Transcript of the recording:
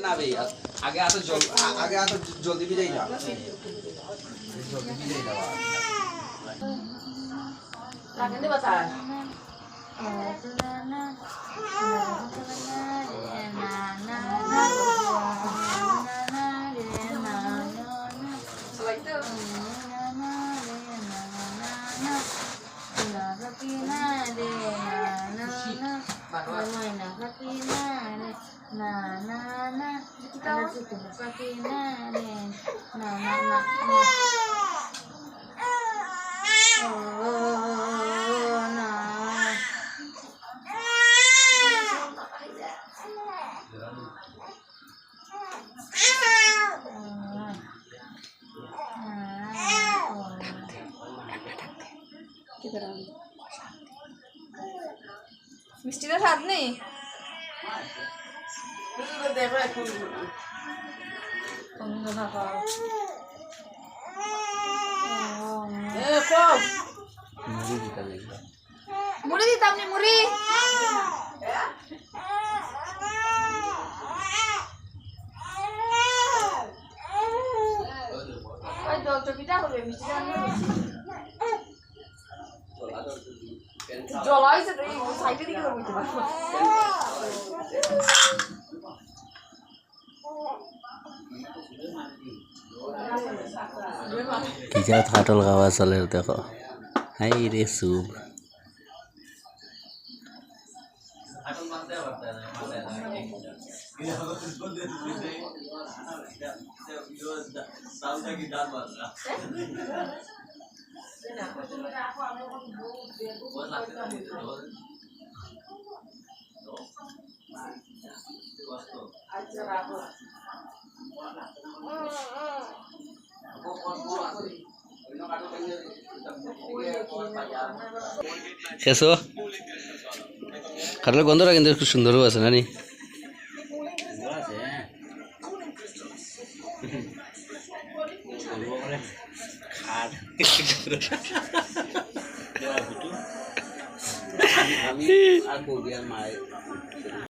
না বে আগে এত জলদি ভিজাই না জলদি ভিজাই দাও লাগেন দে বাতা মিষ্টিটা স্বাদ নেই মুড়ি দিতাম নি মুড়ি জল চপিটা হবে মিষ্টিটা জল হয়েছে তো এই সাইডে দিকে বলতে পারবো কিজাত কাটল খাওয়া চলে দেখো হাই রে সুপ খেছো কাটলের গন্ধটা কিন্তু খুব সুন্দরও আছে নানি আমি আর বৌদি আর মায়ের